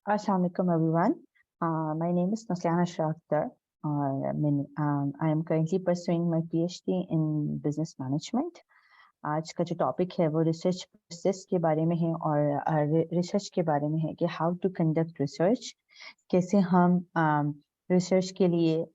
Assalamu alaikum everyone. My name is Naslana Shaftar. I am currently pursuing my PhD in business management. आज का जो topic है वो research process के बारे में है और रिसर्च के बारे में है कि हाउ टू कंडक्ट रिसर्च, कैसे हम रिसर्च के लिए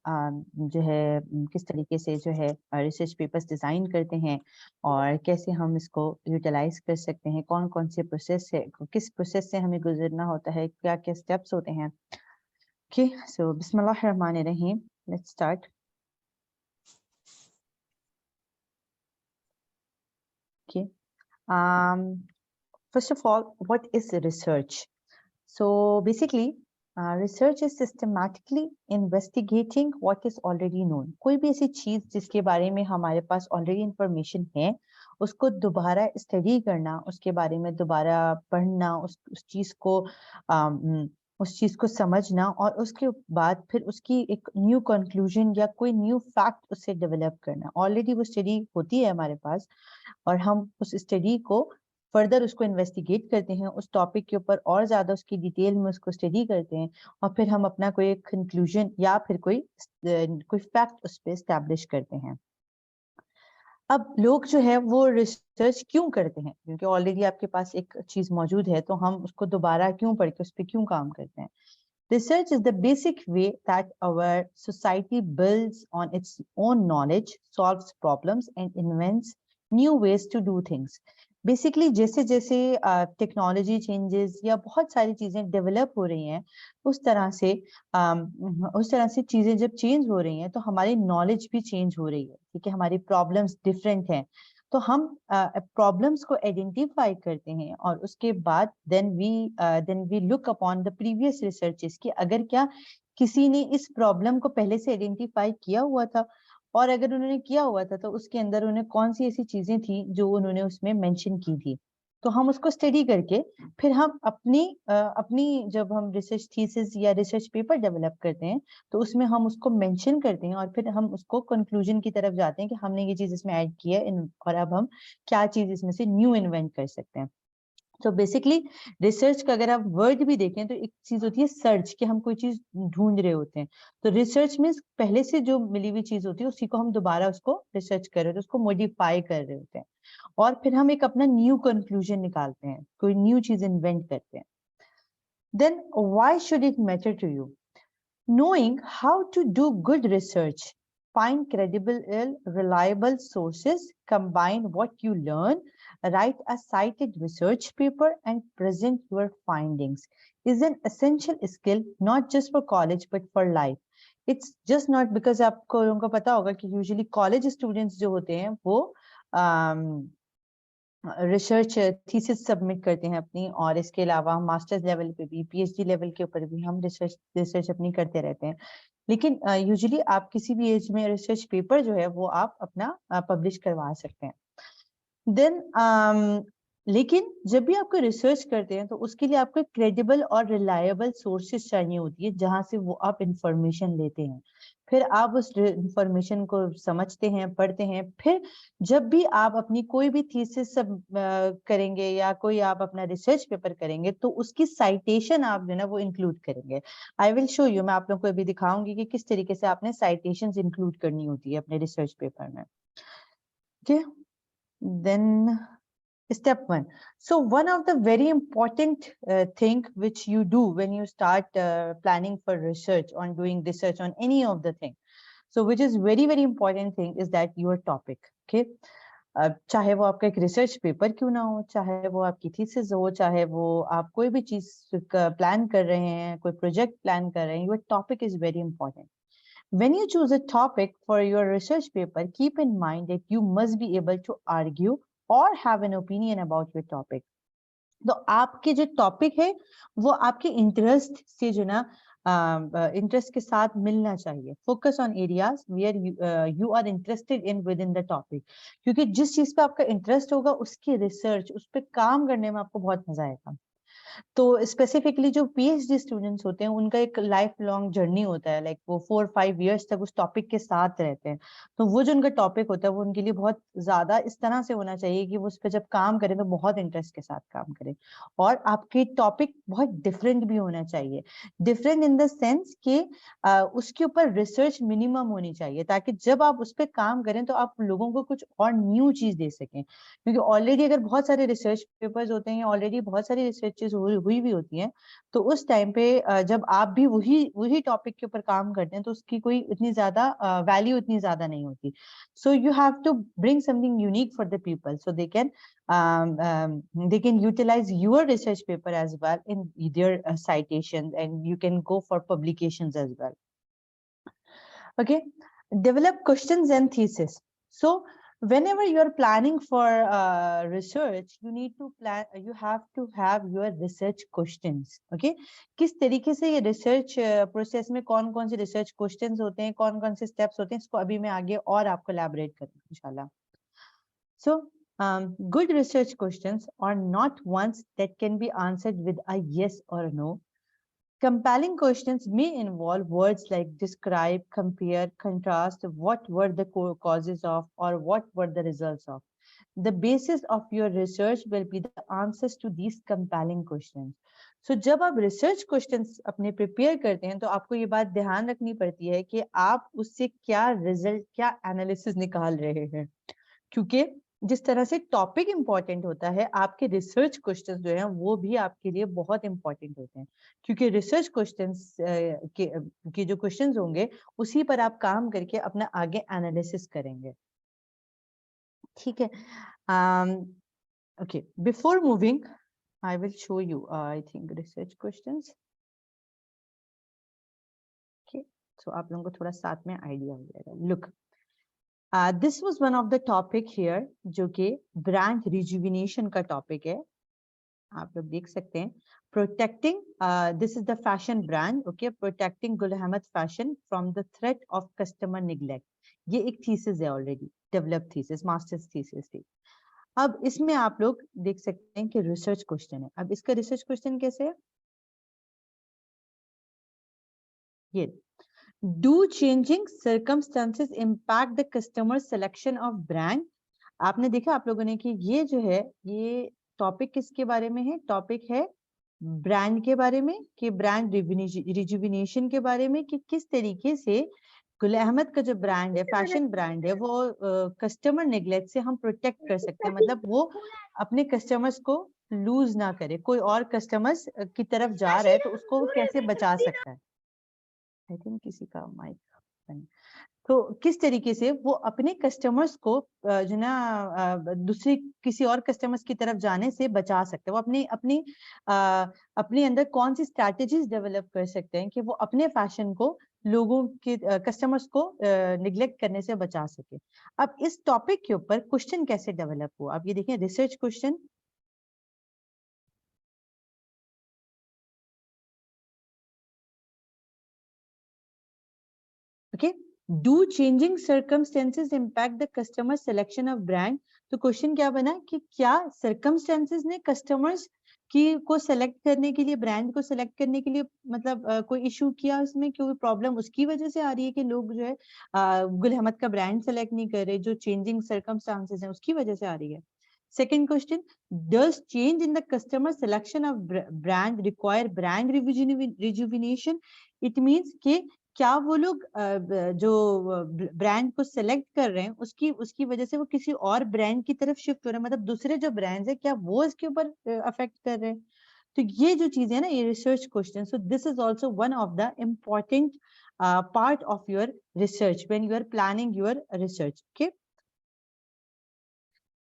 जो है किस तरीके से जो है रिसर्च पेपर्स डिज़ाइन करते हैं और कैसे हम इसको यूटिलाइज कर सकते हैं, कौन कौन से प्रोसेस है, किस प्रोसेस से हमें गुजरना होता है, क्या क्या स्टेप्स होते हैं। ओके, सो बिस्मिल्लाहिर्रहमानिर्रहीम, let's start. Okay, first of all, what is research? So basically, research is systematically investigating what is already known. कोई भी ऐसी चीज जिसके बारे में हमारे पास ऑलरेडी इंफॉर्मेशन है, उसको दोबारा स्टडी करना, उसके बारे में दोबारा पढ़ना, उस चीज को समझना और उसके बाद फिर उसकी एक न्यू कंक्लूजन या कोई न्यू फैक्ट उससे डेवलप करना। ऑलरेडी वो स्टडी होती है हमारे पास और हम उस स्टडी को फर्दर उसको इन्वेस्टिगेट करते हैं, उस टॉपिक के ऊपर और ज्यादा उसकी डिटेल में उसको स्टडी करते हैं और फिर हम अपना कोई कंक्लूजन या फिर कोई फैक्ट उस पर एस्टैब्लिश करते हैं। अब लोग जो है वो रिसर्च क्यों करते हैं? क्योंकि ऑलरेडी आपके पास एक चीज मौजूद है, तो हम उसको दोबारा क्यों पढ़ के उस पर क्यों काम करते हैं? Research is the basic way that our society builds on its own knowledge, solves problems, and invents new ways to do things. Basically, जैसे जैसे टेक्नोलॉजी चेंजेस या बहुत सारी चीजें डेवलप हो रही हैं, उस तरह से चीजें जब चेंज हो रही हैं तो हमारी नॉलेज भी चेंज हो रही है। ठीक है, हमारी प्रॉब्लम्स डिफरेंट हैं, तो हम प्रॉब्लम्स को आइडेंटिफाई करते हैं और उसके बाद then we look upon the previous researches कि अगर क्या किसी ने इस प्रॉब्लम को पहले से आइडेंटिफाई किया हुआ था, और अगर उन्होंने किया हुआ था तो उसके अंदर उन्हें कौन सी ऐसी चीजें थी जो उन्होंने उसमें मेंशन की थी। तो हम उसको स्टडी करके फिर हम अपनी जब हम रिसर्च थीसिस या रिसर्च पेपर डेवलप करते हैं तो उसमें हम उसको मेंशन करते हैं और फिर हम उसको कंक्लूजन की तरफ जाते हैं कि हमने ये चीज इसमें ऐड की है और अब हम क्या चीज इसमें से न्यू इन्वेंट कर सकते हैं। तो बेसिकली रिसर्च का अगर आप वर्ड भी देखें तो एक चीज होती है सर्च, कि हम कोई चीज ढूंढ रहे होते हैं। तो रिसर्च में पहले से जो मिली हुई चीज होती है उसी को हम दोबारा उसको रिसर्च कर रहे होते हैं, उसको मॉडिफाई कर रहे होते हैं और फिर हम एक अपना न्यू कंक्लूजन निकालते हैं, कोई न्यू चीज इन्वेंट करते हैं। Then why should it matter to you? Knowing how to do good research, find credible, reliable sources, combine what you learn, write a cited research paper, and present your findings is an essential skill not just for college but for life. It's just not because आपको लोगों को पता होगा कि usually college students जो होते हैं वो रिसर्च थीसिस सबमिट करते हैं अपनी, और इसके अलावा हम मास्टर्स लेवल पे भी, पीएचडी लेवल के ऊपर भी हम रिसर्च अपनी करते रहते हैं। लेकिन यूजुअली आप किसी भी एज में रिसर्च पेपर जो है वो आप अपना पब्लिश करवा सकते हैं। देन लेकिन जब भी आपको रिसर्च करते हैं तो उसके लिए आपको क्रेडिबल और रिलायबल सोर्सेज चाहिए होती है जहां से वो आप इंफॉर्मेशन लेते हैं। फिर आप उस इंफॉर्मेशन को समझते हैं, पढ़ते हैं। फिर जब भी आप अपनी कोई भी थीसिस सब करेंगे या कोई आप अपना रिसर्च पेपर करेंगे तो उसकी साइटेशन आप जो ना वो इंक्लूड करेंगे। आई विल शो यू, मैं आप लोगों को अभी दिखाऊंगी कि किस तरीके से आपने साइटेशंस इंक्लूड करनी होती है अपने रिसर्च पेपर में। Okay, then Step 1. So one of the very important thing which you do when you start planning for research on doing research on any of the thing. So which is very important thing is that your topic. Okay. चाहे वो आपका एक research paper क्यों ना हो, चाहे वो आपकी थीसिस हो, चाहे वो आप कोई भी चीज प्लान कर रहे हैं, कोई प्रोजेक्ट प्लान कर रहे हैं, your topic is very important. When you choose a topic for your research paper, keep in mind that you must be able to argue or have an opinion about your topic. तो आपके जो topic है वो आपके interest से जो ना interest के साथ मिलना चाहिए। Focus on areas where you are interested in within the topic, क्योंकि जिस चीज पे आपका इंटरेस्ट होगा उसकी रिसर्च, उस पर काम करने में आपको बहुत मजा आएगा। तो स्पेसिफिकली जो पीएचडी स्टूडेंट्स होते हैं उनका एक लाइफ लॉन्ग जर्नी होता है, लाइक वो 4-5 इयर्स तक उस टॉपिक के साथ रहते हैं। तो वो जो उनका टॉपिक होता है वो उनके लिए बहुत ज्यादा इस तरह से होना चाहिए कि वो उस पर जब काम करें तो बहुत इंटरेस्ट के साथ काम करें। और आपके टॉपिक बहुत डिफरेंट भी होना चाहिए, डिफरेंट इन द सेंस कि उसके ऊपर रिसर्च मिनिमम होनी चाहिए, ताकि जब आप उस पर काम करें तो आप लोगों को कुछ और न्यू चीज दे सकें। क्योंकि ऑलरेडी अगर बहुत सारे रिसर्च पेपर्स होते हैं, ऑलरेडी बहुत सारी रिसर्चेस हुई भी होती हैं, तो उस टाइम पे जब आप भी वही वही टॉपिक के ऊपर काम करते हैं तो उसकी कोई इतनी ज्यादा वैल्यू इतनी ज्यादा नहीं होती। So you have to bring something unique for the people so they can utilize your research paper as well in their citations, and you can go for publications as well. Okay, develop questions and thesis. So whenever you are planning for research, you have to have your research questions. Okay, किस तरीके से ये research process में कौन कौन से research questions होते हैं, कौन कौन से steps होते हैं, इसको अभी मैं आगे और आपको elaborate करूँगी इंशाल्लाह. So good research questions are not ones that can be answered with a yes or no. Compelling questions may involve words like describe, compare, contrast, what were the causes of, or what were the results of. The basis of your research will be the answers to these compelling questions. So जब आप research questions अपने prepare करते हैं तो आपको ये बात ध्यान रखनी पड़ती है कि आप उससे क्या result, क्या analysis निकाल रहे हैं, क्योंकि जिस तरह से टॉपिक इंपॉर्टेंट होता है, आपके रिसर्च क्वेश्चंस जो हैं वो भी आपके लिए बहुत इंपॉर्टेंट होते हैं, क्योंकि रिसर्च क्वेश्चंस के जो क्वेश्चंस होंगे उसी पर आप काम करके अपना आगे एनालिसिस करेंगे. ठीक है. Okay, before moving I will show you I think research questions. Okay, so आप लोगों को थोड़ा साथ में आइडिया हो जाएगा. Look, this was one of the topic here जो कि brand rejuvenation का topic है. आप लोग देख सकते हैं protecting this is the fashion brand. Okay, protecting Gul Ahmad fashion from the threat of customer neglect. ये एक thesis है, already developed thesis, master's thesis थी. अब इसमें आप लोग देख सकते हैं कि research question है. अब इसका research question कैसे है? ये Do changing circumstances impact the customer selection of brand? आपने देखा आप लोगों ने कि ये जो है ये टॉपिक किसके बारे में है? टॉपिक है ब्रांड के बारे में, कि ब्रांड रिजुविनेशन के बारे में, कि किस तरीके से गुल अहमद का जो ब्रांड है, फैशन ब्रांड है, वो कस्टमर नेग्लेक्ट से हम प्रोटेक्ट कर सकते हैं. मतलब वो अपने कस्टमर्स को लूज ना करे, कोई और कस्टमर्स की तरफ जा रहा है तो उसको वो कैसे बचा सकता है. आई थिंक किसी का माइक. तो किस तरीके से वो अपने कस्टमर्स को जो ना दूसरे किसी और कस्टमर्स की तरफ जाने से बचा सकते हैं. वो अपने अंदर कौन सी स्ट्रैटेजीज डेवलप कर सकते हैं कि वो अपने फैशन को लोगों के कस्टमर्स को निग्लेक्ट करने से बचा सके. अब इस टॉपिक के ऊपर क्वेश्चन कैसे डेवलप हुआ, अब ये देखें research question. Okay, Do changing circumstances impact the customer selection of brand? तो क्वेश्चन क्या बना कि क्या circumstances ने कस्टमर्स की को सेलेक्ट करने के लिए, ब्रांड को सेलेक्ट करने के लिए मतलब कोई इशू किया उसमें, कोई प्रॉब्लम उसकी वजह से आ रही है कि लोग जो है गुल अहमद का ब्रांड सेलेक्ट नहीं कर रहे, जो चेंजिंग सर्कमस्टांसेस हैं उसकी वजह से आ रही है. Second question, does change in the customer selection of brand require brand rejuvenation? It means कि क्या वो लोग जो ब्रांड को सेलेक्ट कर रहे हैं उसकी वजह से वो किसी और ब्रांड की तरफ शिफ्ट हो रहे हैं, मतलब दूसरे जो ब्रांड्स है क्या वो इसके ऊपर अफेक्ट कर रहे हैं. तो ये जो चीजें है ना, ये research question. So this is also one of the important part of your research when you are planning your research. Okay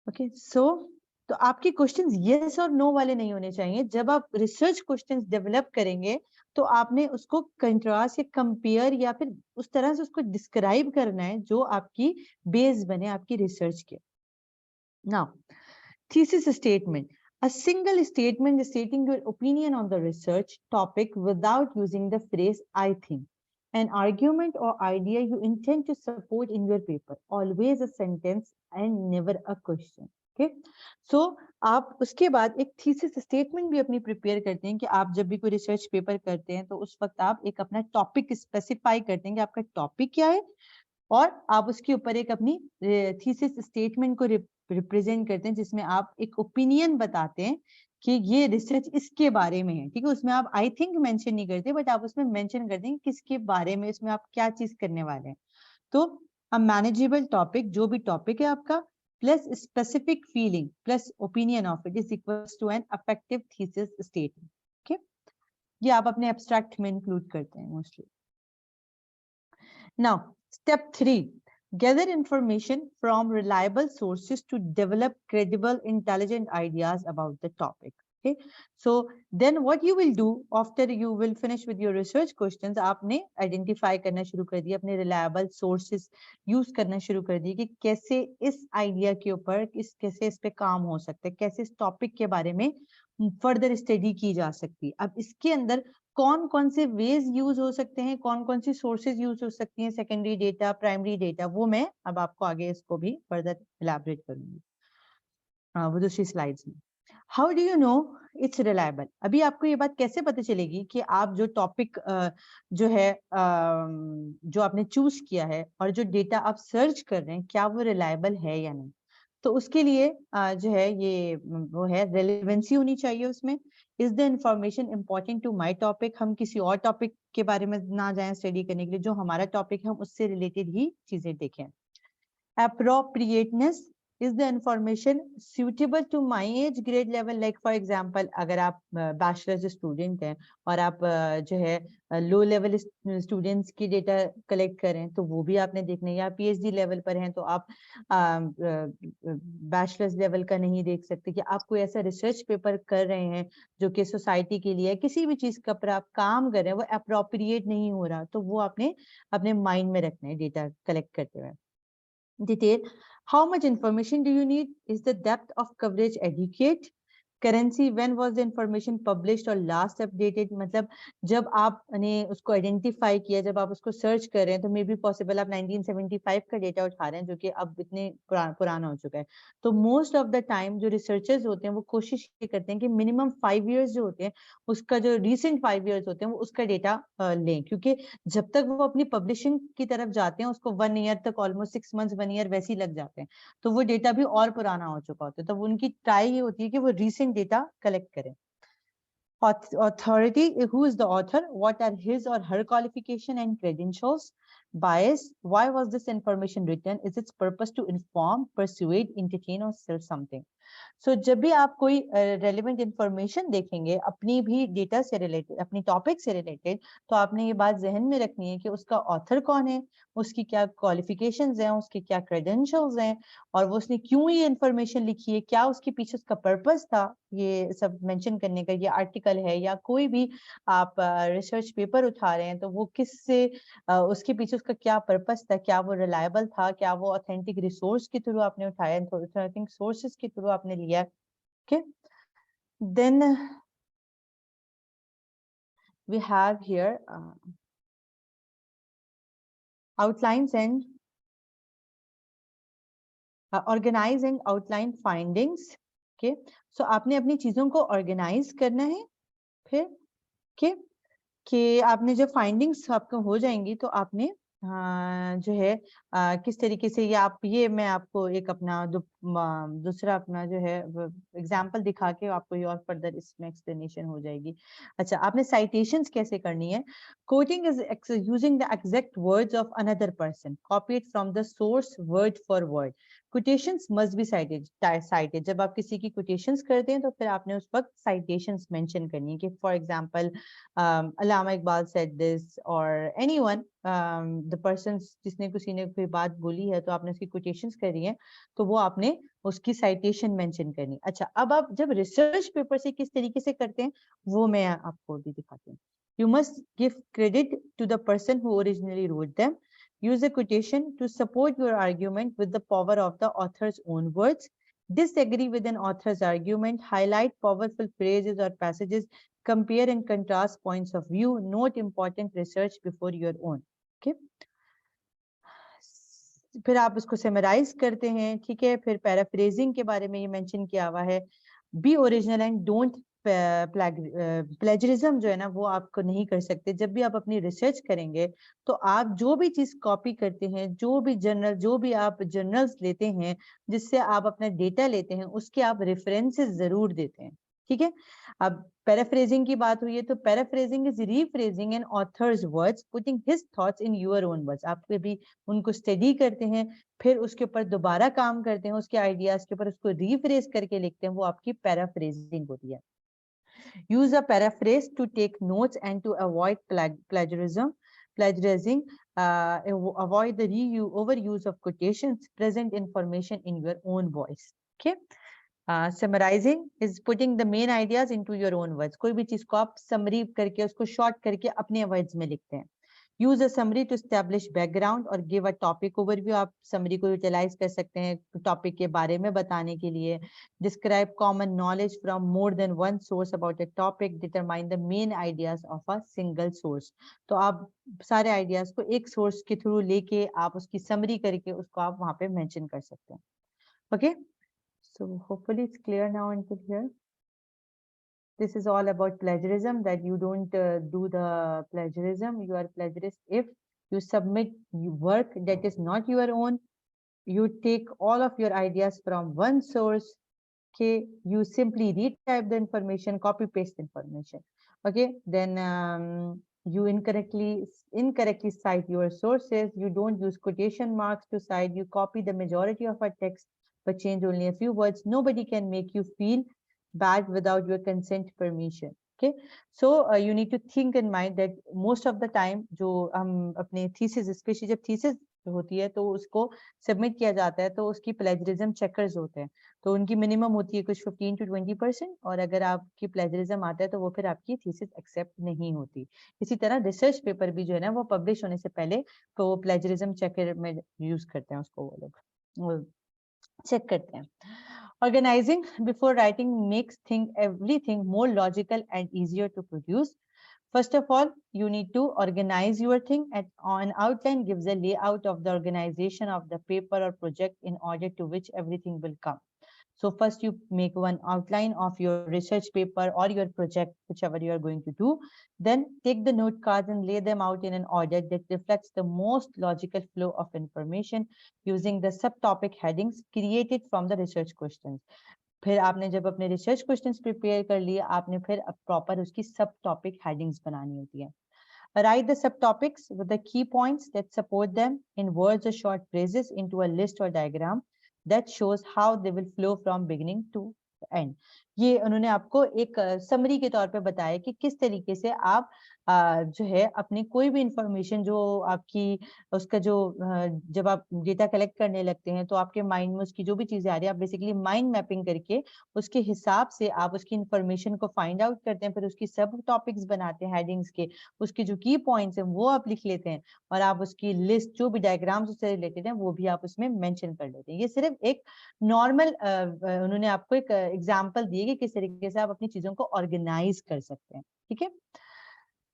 okay, so तो आपके क्वेश्चंस यस और नो वाले नहीं होने चाहिए. जब आप रिसर्च क्वेश्चंस डेवलप करेंगे तो आपने उसको कंट्रास्ट या कंपेयर या फिर उस तरह से उसको डिस्क्राइब करना है जो आपकी बेस बने आपकी रिसर्च के. Now thesis statement, a single statement stating your opinion on the research topic without using the phrase I think, an argument or idea you intend to support in your paper. Always a sentence and never a question. Okay, so आप उसके बाद एक thesis statement भी अपनी prepare करते हैं कि आप जब भी कोई रिसर्च पेपर करते हैं तो उस वक्त आप एक अपना टॉपिक स्पेसिफाई करते हैं कि आपका टॉपिक क्या है, और आप उसके ऊपर एक अपनी थीसिस स्टेटमेंट को रिप्रेजेंट करते हैं जिसमें आप एक ओपिनियन बताते हैं कि ये रिसर्च इसके बारे में है। ठीक है, उसमें आप आई थिंक मेंशन नहीं करते, बट आप उसमें मेंशन करते हैं किसके बारे में, इसमें आप क्या चीज करने वाले हैं। तो अ मैनेजेबल टॉपिक, जो भी टॉपिक है आपका, plus specific feeling plus opinion of it is equals to an effective thesis statement. Okay, ये आप अपने एब्स्ट्रैक्ट में इंक्लूड करते हैं mostly. Now, step 3, gather information from reliable sources to develop credible, intelligent ideas about the topic. Okay, so then what you will do after you will finish with your research questions, आपने identify करना शुरू कर दिया, अपने reliable sources use करना शुरू कर दिए कि कैसे इस idea के ऊपर कैसे इस पे काम हो सकता है, कैसे इस topic के बारे में फर्दर स्टडी की जा सकती है। अब इसके अंदर कौन कौन से वेज यूज हो सकते हैं, कौन कौन सी सोर्सेज यूज हो सकती हैं, सेकेंडरी डेटा, प्राइमरी डेटा, वो मैं अब आपको आगे इसको भी फर्दर इलैबोरेट करूंगी वो दूसरी स्लाइड्स में। How do you know it's reliable? अभी आपको ये बात कैसे पता चलेगी कि आप जो टॉपिक जो है जो आपने चूज किया है और जो डेटा आप सर्च कर रहे हैं क्या वो रिलायबल है या नहीं? तो उसके लिए जो है ये वो है रेलेवेंसी होनी चाहिए उसमें। Is the information important to my topic? हम किसी और टॉपिक के बारे में ना जाएं स्टडी करने के लिए, जो हमारा टॉपिक है हम उससे रिलेटेड ही चीजें देखें। appropriateness, is the information suitable to my age grade level? Like for example, अगर आप बैचलर्स स्टूडेंट हैं और आप जो है लो लेवल स्टूडेंट्स की डेटा कलेक्ट करें तो वो भी आपने देखना है, या पीएचडी लेवल पर हैं तो आप बैचलर्स लेवल का नहीं देख सकते, कि आप कोई ऐसा रिसर्च पेपर कर रहे हैं जो कि सोसाइटी के लिए किसी भी चीज का पर आप काम कर रहे हैं वो अप्रोप्रिएट नहीं हो रहा, तो वो आपने अपने माइंड में रखना है डेटा कलेक्ट करते हुए। Detail, how much information do you need? Is the depth of coverage adequate? Currency, when was the information published or last updated? मतलब जब आपने उसको आइडेंटिफाई किया, जब आप उसको सर्च कर रहे हैं तो मे बी पॉसिबल आप 1975 का डेटा उठा रहे हैं जो कि अब इतने पुराना हो चुका है। तो मोस्ट ऑफ द टाइम जो रिसर्चर्स होते हैं वो कोशिश ये करते हैं कि मिनिमम 5 इयर्स जो होते हैं उसका जो रिसेंट 5 इयर्स होते हैं वो उसका डेटा लें, क्योंकि जब तक वो अपनी पब्लिशिंग की तरफ जाते हैं उसको 1 ईयर तक, ऑलमोस्ट 6 मंथ्स 1 ईयर वैसे ही लग जाते हैं, तो वो डेटा भी और पुराना हो चुका होता है। तो उनकी ट्राई ये होती है कि वो रिसेंट डेटा कलेक्ट करें। Authority, who is the author, what are his or her qualification and credentials? Bias, why was this information written? Is its purpose to inform, persuade, entertain or sell something? So जब भी आप कोई relevant information देखेंगे अपनी भी data से related, अपनी topic से रिलेटेड, तो आपने ये बात जहन में रखनी है कि उसका ऑथर कौन है, उसकी क्या क्वालिफिकेशंस हैं, उसके क्या क्रेडेंशियल्स हैं, और वो उसने क्यों ये इंफॉर्मेशन लिखी है, क्या उसके पीछे उसका पर्पस था ये सब मेंशन करने का, ये आर्टिकल है या कोई भी आप रिसर्च पेपर उठा रहे हैं तो वो किससे उसके पीछे उसका क्या पर्पस था, क्या वो रिलायबल था, क्या वो ऑथेंटिक रिसोर्स के थ्रू आपने उठाया, ऑथेंटिक सोर्सेज के थ्रू आपने लिया। Okay, then we have here outlines and organize and outline findings. Okay, so आपने अपनी चीजों को ऑर्गेनाइज करना है, फिर okay, कि आपने जब फाइंडिंग्स आपको हो जाएंगी तो आपने जो है किस तरीके से ये मैं आपको एक अपना दूसरा अपना जो है एग्जांपल दिखा के आपको ये और फर्दर इसमें एक्सप्लेनेशन हो जाएगी। अच्छा, आपने साइटेशंस कैसे करनी है? Coating is using the exact words of another person, copy it from the source word for word. quotations must be cited. जब आप किसी की quotations करते हैं तो फिर आपने उस वक्त citations mention करनी है कि for example Allama Iqbal said this or anyone the person जिसने किसी ने कोई बात बोली है तो आपने उसकी quotations करी है तो वो आपने उसकी citation mention करनी। अच्छा, अब आप जब research paper से किस तरीके से करते हैं वो मैं आपको भी दिखाती हूँ। You must give credit to the person who originally wrote them. Use a quotation to support your argument with the power of the author's own words. Disagree with an author's argument. Highlight powerful phrases or passages. Compare and contrast points of view. Note important research before your own. Okay. फिर आप उसको summarise करते हैं, ठीक है। फिर paraphrasing के बारे में ये मेंशन किया हुआ है, B original and don't plagiarism जो है ना वो आपको नहीं कर सकते। जब भी आप अपनी रिसर्च करेंगे तो आप जो भी चीज कॉपी करते हैं, जो भी आप जर्नल्स लेते हैं जिससे आप अपना डेटा लेते हैं, उसके आप रेफरेंसेस जरूर देते हैं, ठीक है। अब पैराफ्रेजिंग की बात हुई है तो paraphrasing is rephrasing an author's words putting his thoughts in your own words. आप भी उनको स्टडी करते हैं, फिर उसके ऊपर दोबारा काम करते हैं, उसके आइडियाज के ऊपर उसको रीफ्रेज करके लिखते हैं, वो आपकी पैराफ्रेजिंग होती है। Use a paraphrase to take notes and to avoid plagiarizing. Avoid the overuse of quotations. Present information in your own voice. Okay. Summarizing is putting the main ideas into your own words. कोई भी चीज को आप summary करके उसको short करके अपने words में लिखते हैं। Use a summary to establish background or give a topic overview. आप summary को utilize कर सकते हैं topic के बारे में बताने के लिए। Describe common knowledge from more than one source about a topic. Determine the main ideas of a single source. तो आप सारे ideas को एक source के through लेके आप उसकी summary करके उसको आप वहाँ पे mention कर सकते हैं। Okay? So hopefully it's clear now until here. This is all about plagiarism, that you don't do the plagiarism. You are plagiarist if you submit work that is not your own. You take all of your ideas from one source. Okay, you simply retype the information, copy paste information. Okay, then you incorrectly cite your sources. You don't use quotation marks to cite. You copy the majority of a text but change only a few words. Nobody can make you feel bad without your consent permission. Okay, so you need to think in mind that most of the time जो हम अपने thesis, especially जब thesis होती है तो उसको submit किया जाता है तो उसकी प्लेजरिज्म चेकर्स होते हैं, तो उनकी मिनिमम होती है कुछ 15 to 20%, और अगर आपकी प्लेजरिज्म आता है तो वो फिर आपकी थीसिस एक्सेप्ट नहीं होती। इसी तरह रिसर्च पेपर भी जो है ना वो पब्लिश होने से पहले तो प्लेजरिज्म चेकर में यूज करते हैं उसको, वो लोग चेक करते हैं। Organizing before writing makes everything more logical and easier to produce. First of all, you need to organize your thing. An outline gives a layout of the organization of the paper or project in order to which everything will come. So first you make one outline of your research paper or your project, whichever you are going to do. Then take the note cards and lay them out in an order that reflects the most logical flow of information using the subtopic headings created from the research questions. फिर आपने जब अपने research questions prepare कर लिए, आपने फिर proper उसकी सब टॉपिक हेडिंग्स बनानी होती है। Write the subtopics with the key points that support them in words or short phrases into a list or diagram that shows how they will flow from beginning to end. ये उन्होंने आपको एक summary के तौर पे बताया कि किस तरीके से आप जो है अपनी कोई भी इंफॉर्मेशन जो आपकी उसका जो जब आप डेटा कलेक्ट करने लगते हैं तो आपके माइंड में उसकी जो भी चीजें आ रही है आप बेसिकली माइंड मैपिंग करके उसके हिसाब से आप उसकी इंफॉर्मेशन को फाइंड आउट करते हैं, फिर उसकी सब टॉपिक्स बनाते हैं हेडिंग्स के, उसके जो की पॉइंट्स हैं वो आप लिख लेते हैं और आप उसकी लिस्ट जो भी डायग्राम्स उससे रिलेटेड है वो भी आप उसमें मेंशन कर लेते हैं। ये सिर्फ एक नॉर्मल उन्होंने आपको एक एग्जांपल दिए कि किस तरीके से आप अपनी चीजों को ऑर्गेनाइज कर सकते हैं, ठीक है।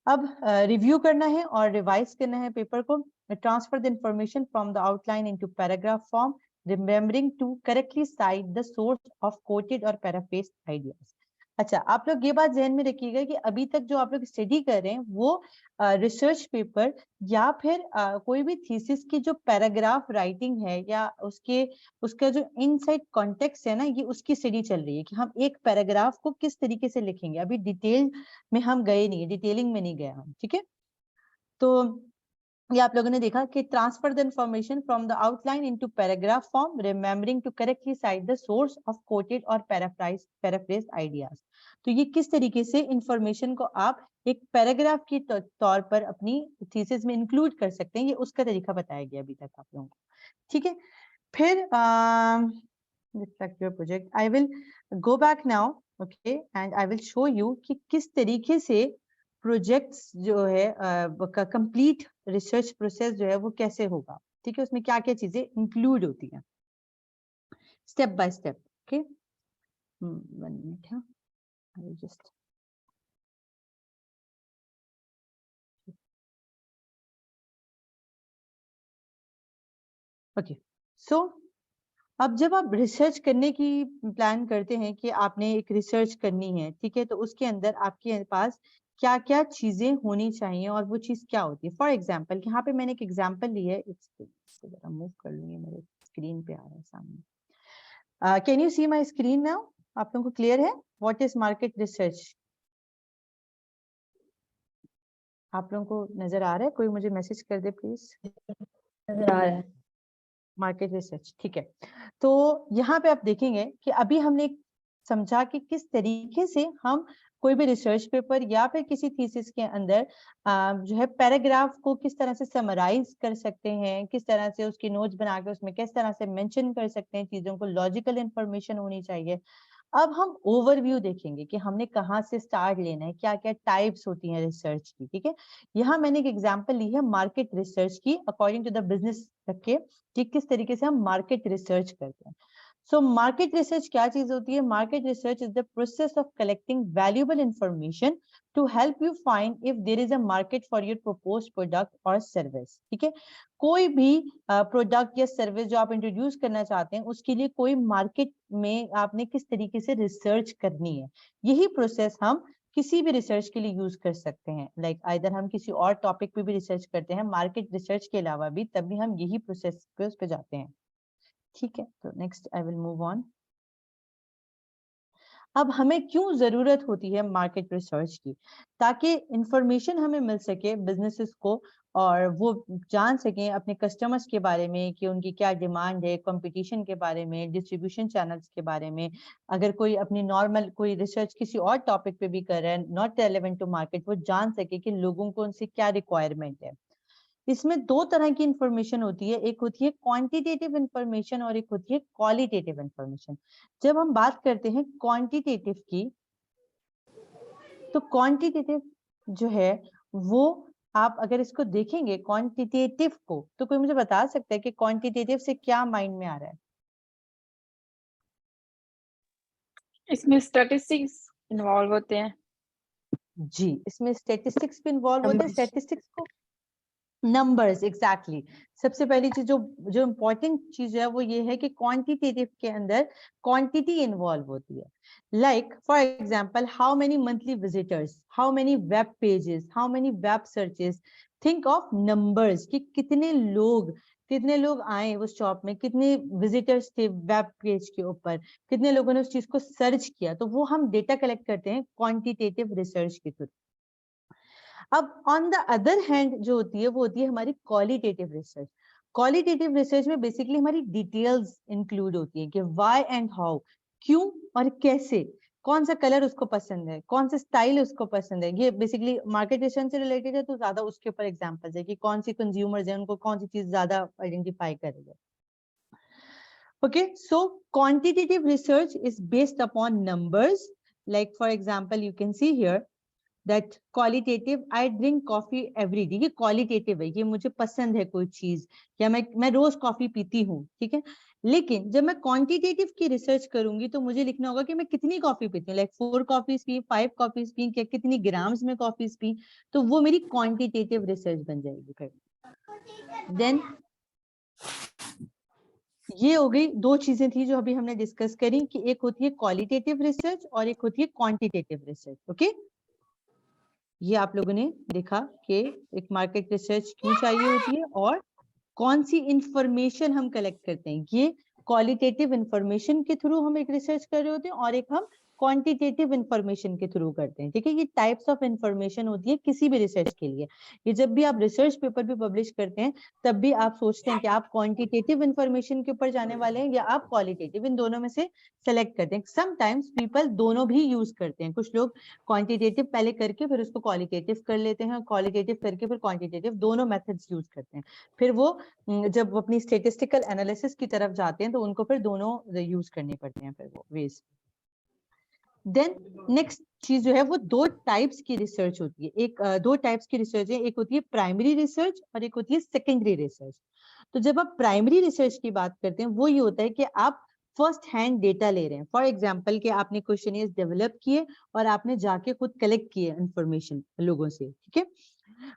अब रिव्यू करना है और रिवाइज करना है पेपर को। Transfer the information from the outline into paragraph form, remembering to correctly cite the source of quoted और पैराफ्रेज्ड आइडियाज। अच्छा, आप लोग ये बात ध्यान में रखिएगा कि अभी तक जो आप लोग स्टडी कर रहे हैं वो रिसर्च पेपर या फिर कोई भी थीसिस की जो पैराग्राफ राइटिंग है या उसका जो इनसाइड कॉन्टेक्स्ट है ना, ये उसकी स्टडी चल रही है कि हम एक पैराग्राफ को किस तरीके से लिखेंगे। अभी डिटेल में हम गए नहीं, डिटेलिंग में नहीं गए हम, ठीक है। तो ये आप लोगों ने देखा कि transfer the information from the outline into paragraph form, remembering to correctly cite the source of quoted और पैराफ्रेज्ड आइडियाज। तो ये किस तरीके से इंफॉर्मेशन को आप एक पैराग्राफ के तौर पर अपनी थीसिस में इंक्लूड कर सकते हैं, ये उसका तरीका बताया गया अभी तक आप लोगों को, ठीक है। फिर reflect your project. I will go back now, okay, and I will show you कि किस तरीके से प्रोजेक्ट्स जो है का कंप्लीट रिसर्च प्रोसेस जो है वो कैसे होगा, ठीक है, उसमें क्या क्या चीजें इंक्लूड होती हैं step by step. Okay, 1 minute है, आई विल जस्ट ओके, सो अब जब आप रिसर्च करने की प्लान करते हैं कि आपने एक रिसर्च करनी है, ठीक है, तो उसके अंदर आपके पास क्या क्या चीजें होनी चाहिए और वो चीज क्या होती है। फॉर एग्जाम्पल यहाँ पे मैंने एक एग्जाम्पल ली है, जरा मूव कर लूंगी, मेरे स्क्रीन पे आ रहा है सामने। Can you see my screen now? आप लोगों को क्लियर है? What is market research? आप लोगों को नजर आ रहा है? कोई मुझे मैसेज कर दे प्लीज। नजर आ रहा है। मार्केट रिसर्च, ठीक है। तो यहाँ पे आप देखेंगे कि अभी हमने समझा कि किस तरीके से हम कोई भी रिसर्च पेपर या फिर किसी थीसिस के अंदर जो है पैराग्राफ को किस तरह से समराइज कर सकते हैं, किस तरह से उसकी नोट्स बना के उसमें किस तरह से मेंशन कर सकते हैं चीजों को, लॉजिकल इंफॉर्मेशन होनी चाहिए। अब हम ओवरव्यू देखेंगे कि हमने कहाँ से स्टार्ट लेना है, क्या क्या टाइप्स होती हैं रिसर्च की, ठीक है। यहाँ मैंने एक एग्जांपल ली है मार्केट रिसर्च की, अकॉर्डिंग टू द बिजनेस रख के कि किस तरीके से हम मार्केट रिसर्च करते हैं। सो मार्केट रिसर्च क्या चीज होती है? Market research is the process of collecting valuable information to help you find if there is a market for your proposed product और सर्विस, ठीक है। कोई भी प्रोडक्ट या सर्विस जो आप इंट्रोड्यूस करना चाहते हैं, उसके लिए कोई मार्केट में आपने किस तरीके से रिसर्च करनी है, यही प्रोसेस हम किसी भी रिसर्च के लिए यूज कर सकते हैं। लाइक आइदर हम किसी और टॉपिक पे भी रिसर्च करते हैं मार्केट रिसर्च के अलावा भी, तब भी हम यही प्रोसेस पे उस पे जाते हैं, ठीक है। तो next I will move on. अब हमें क्यों जरूरत होती है मार्केट रिसर्च की? ताकि इंफॉर्मेशन हमें मिल सके बिजनेसेस को, और वो जान सकें अपने कस्टमर्स के बारे में कि उनकी क्या डिमांड है, कंपटीशन के बारे में, डिस्ट्रीब्यूशन चैनल्स के बारे में। अगर कोई अपनी नॉर्मल कोई रिसर्च किसी और टॉपिक पे भी कर रहा है नॉट रेलेवेंट टू मार्केट, वो जान सके कि लोगों को उनसे क्या रिक्वायरमेंट है। इसमें दो तरह की इंफॉर्मेशन होती है, एक होती है क्वांटिटेटिव इंफॉर्मेशन और एक होती है क्वालिटेटिव इंफॉर्मेशन। जब हम बात करते हैं क्वांटिटेटिव की, तो क्वांटिटेटिव जो है वो, आप अगर इसको देखेंगे क्वांटिटेटिव को, तो कोई मुझे बता सकता है कि क्वांटिटेटिव से क्या माइंड में आ रहा है? इसमें स्टैटिस्टिक्स इन्वॉल्व होते हैं। जी, इसमें स्टैटिस्टिक्स भी इन्वॉल्व होते हैं। नंबर्स। स्टैटिस्टिक्स को नंबर्स, एग्जैक्टली। सबसे पहली चीज जो जो इम्पोर्टेंट चीज है वो ये है कि क्वांटिटेटिव के अंदर क्वांटिटी इन्वॉल्व होती है। Like for example, how many monthly visitors, how many web pages, how many web searches. Think of numbers कि कितने लोग आए उस शॉप में, कितने विजिटर्स थे वेब पेज के ऊपर, कितने लोगों ने उस चीज को सर्च किया। तो वो हम डेटा कलेक्ट करते हैं क्वांटिटेटिव रिसर्च के थ्रू। अब ऑन द अदर हैंड जो होती है वो होती है हमारी क्वालिटेटिव रिसर्च। क्वालिटेटिव रिसर्च में बेसिकली हमारी डिटेल्स इंक्लूड होती है कि व्हाई एंड हाउ, क्यों और कैसे, कौन सा कलर उसको पसंद है, कौन सा स्टाइल उसको पसंद है। ये बेसिकली मार्केट रिसर्च से रिलेटेड है, तो ज्यादा उसके ऊपर एग्जांपल्स है कि कौन सी कंज्यूमर्स है, उनको कौन सी चीज ज्यादा आइडेंटिफाई करेगा। Okay, so quantitative research is based upon numbers. Like for example, you can see here that qualitative, I drink coffee every day. ये qualitative है, ये मुझे पसंद है कोई चीज, या मैं रोज कॉफी पीती हूँ, ठीक है। लेकिन जब मैं क्वांटिटेटिव की रिसर्च करूंगी तो मुझे लिखना होगा कि मैं कितनी कॉफी पीती हूँ, like 4 coffees P, 5 coffees P, क्या कितनी ग्राम्स में कॉफीज पी। तो वो मेरी क्वांटिटेटिव रिसर्च बन जाएगी। देन ये हो गई दो चीजें थी जो अभी हमने डिस्कस करी, कि एक होती है क्वालिटेटिव रिसर्च और एक होती है क्वांटिटेटिव रिसर्च। ओके, ये आप लोगों ने देखा कि एक मार्केट रिसर्च क्यों चाहिए होती है और कौन सी इंफॉर्मेशन हम कलेक्ट करते हैं। ये क्वालिटेटिव इंफॉर्मेशन के थ्रू हम एक रिसर्च कर रहे होते हैं और एक हम क्वांटिटेटिव इंफॉर्मेशन के थ्रू करते हैं, ठीक है। ये टाइप्स ऑफ इंफॉर्मेशन होती है किसी भी रिसर्च के लिए। ये जब भी आप रिसर्च पेपर भी पब्लिश करते हैं तब भी आप सोचते हैं कि आप क्वांटिटेटिव इंफॉर्मेशन के ऊपर जाने वाले हैं या आप क्वालिटेटिव, इन दोनों में से सेलेक्ट करते हैं। समटाइम्स पीपल दोनों भी यूज करते हैं, कुछ लोग क्वांटिटेटिव पहले करके फिर उसको क्वालिटेटिव कर लेते हैं, क्वालिटेटिव करके फिर क्वांटिटेटिव, दोनों मेथड्स यूज करते हैं। फिर वो जब वो अपनी स्टेटिस्टिकल एनालिसिस की तरफ जाते हैं तो उनको फिर दोनों यूज करने पड़ते हैं फिर वो वेज। देन नेक्स्ट चीज जो है वो दो टाइप्स की रिसर्च होती है। दो टाइप्स की रिसर्च है, एक होती है प्राइमरी रिसर्च और एक होती है सेकेंडरी रिसर्च। तो जब आप प्राइमरी रिसर्च की बात करते हैं वो ये होता है कि आप फर्स्ट हैंड डेटा ले रहे हैं। फॉर एग्जाम्पल कि आपने क्वेश्चनियर्स डेवलप किए और आपने जाके खुद कलेक्ट किए इंफॉर्मेशन लोगों से, ठीक है।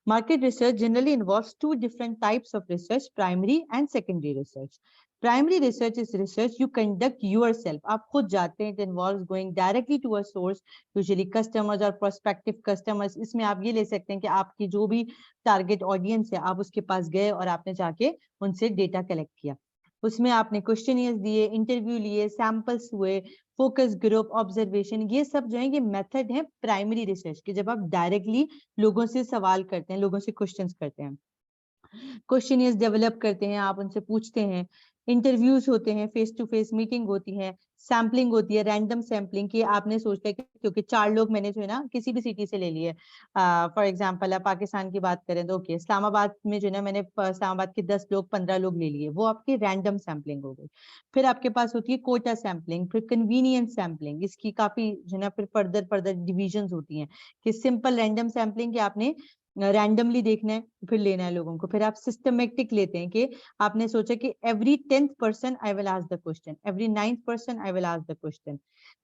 Market research generally involves two different types of research, primary and secondary research. Primary research is research you conduct yourself. आप खुद जाते हैं. It involves going directly to a source, usually customers or prospective customers. इसमें आप ये ले सकते हैं कि आपकी जो भी target audience है, आप उसके पास गए और आपने जाके उनसे data collect किया. उसमें आपने क्वेश्चनियर्स दिए, इंटरव्यू लिए, सैंपल्स हुए, फोकस ग्रुप, ऑब्जर्वेशन, ये सब जो है ये मेथड है प्राइमरी रिसर्च के, जब आप डायरेक्टली लोगों से सवाल करते हैं, लोगों से क्वेश्चंस करते हैं, क्वेश्चनियर्स डेवलप करते हैं, आप उनसे पूछते हैं, इंटरव्यूज होते हैं, फेस टू फेस मीटिंग होती है, सैम्पलिंग होती है, रैंडम सैम्पलिंग की आपने सोचता है कि क्योंकि 4 लोग मैंने जो है ना किसी भी सिटी से ले लिए, फॉर एग्जांपल आप पाकिस्तान की बात करें तो ओके, इस्लामाबाद में जो है ना मैंने इस्लामाबाद के 10 लोग 15 लोग ले लिए, वो आपकी रैंडम सैम्पलिंग हो गई. फिर आपके पास होती है कोटा सैम्पलिंग, फिर कन्वीनियंस सैम्पलिंग, इसकी काफी जो है ना फिर फर्दर डिविजन होती हैं कि सिंपल रैंडम सैम्पलिंग की आपने रैंडमली देखना है, फिर लेना है लोगों को. फिर आप सिस्टमेटिक लेते हैं कि आपने सोचा कि every 10th person I will ask the question, every 9th person I will ask the question.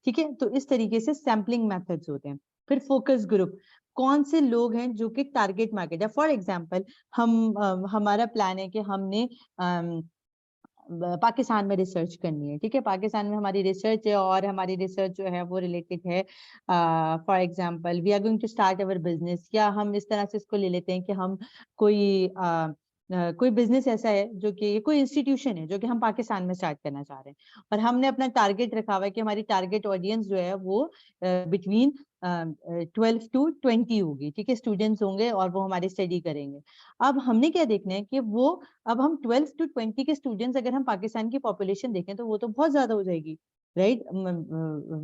ठीक है, तो इस तरीके से सैम्पलिंग मेथड्स होते हैं. फिर फोकस ग्रुप, कौन से लोग हैं जो कि टारगेट मार्केट है. फॉर एग्जांपल हमारा प्लान है कि हमने पाकिस्तान में रिसर्च करनी है. ठीक है, पाकिस्तान में हमारी रिसर्च है और हमारी रिसर्च जो है वो रिलेटेड है, for example we are going to start our business, या हम इस तरह से इसको ले लेते हैं कि हम कोई बिजनेस ऐसा है जो कि कोई इंस्टीट्यूशन है जो कि हम पाकिस्तान में स्टार्ट करना चाह रहे हैं, और हमने अपना टारगेट रखा हुआ है कि हमारी टारगेट ऑडियंस जो है वो बिटवीन 12 to 20 होगी. ठीक है, स्टूडेंट्स होंगे और वो हमारी स्टडी करेंगे. अब हमने क्या देखना है कि वो, अब हम 12 to 20 के स्टूडेंट्स अगर हम पाकिस्तान की पॉपुलेशन देखें तो वो तो बहुत ज्यादा हो जाएगी, राइट.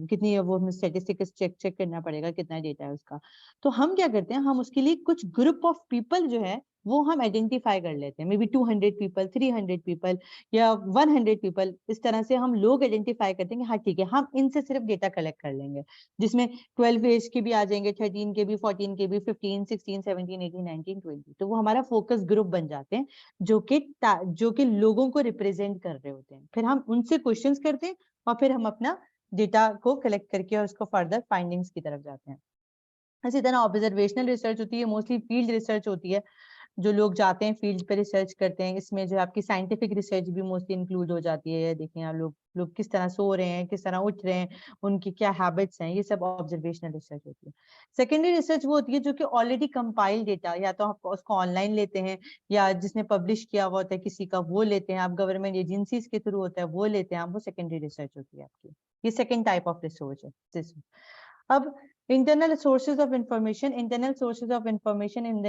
कितनी है वो, हमें स्टैटिस्टिक्स चेक करना पड़ेगा कितना डेटा है उसका. तो हम क्या करते हैं, हम उसके लिए कुछ ग्रुप ऑफ पीपल जो है वो हम आइडेंटिफाई कर लेते हैं, मे बी 200 पीपल, 300 पीपल या 100 पीपल. इस तरह से हम लोग आइडेंटिफाई करते हैं कि हाँ ठीक है, हम इनसे सिर्फ डेटा कलेक्ट कर लेंगे, जिसमें 12 एज के भी आ जाएंगे, 13 के भी, 14 के भी, 15, 16, 17, 18, 19, 20. तो वो हमारा फोकस ग्रुप बन जाते हैं जो कि लोगों को रिप्रेजेंट कर रहे होते हैं. फिर हम उनसे क्वेश्चंस करते हैं और फिर हम अपना डेटा को कलेक्ट करके और उसको फर्दर फाइंडिंग्स की तरफ जाते हैं. इसी तरह ऑब्जर्वेशनल रिसर्च होती है, मोस्टली फील्ड रिसर्च होती है, जो लोग जाते हैं फील्ड पे रिसर्च करते हैं. इसमें जो आपकी साइंटिफिक रिसर्च भी मोस्टली इंक्लूड हो जाती है. देखें आप, लोग किस तरह सो रहे हैं, किस तरह उठ रहे हैं, उनकी क्या हैबिट्स हैं, ये सब ऑब्जर्वेशनल रिसर्च होती है. सेकेंडरी रिसर्च वो होती है जो कि ऑलरेडी कंपाइल्ड डेटा, या तो आप उसको ऑनलाइन लेते हैं या जिसने पब्लिश किया हुआ होता है किसी का, वो लेते हैं आप, गवर्नमेंट एजेंसीज के थ्रू होता है वो लेते हैं आप, वो सेकेंडरी रिसर्च होती है आपकी. ये सेकेंड टाइप ऑफ रिसर्च है. अब internal sources of information in the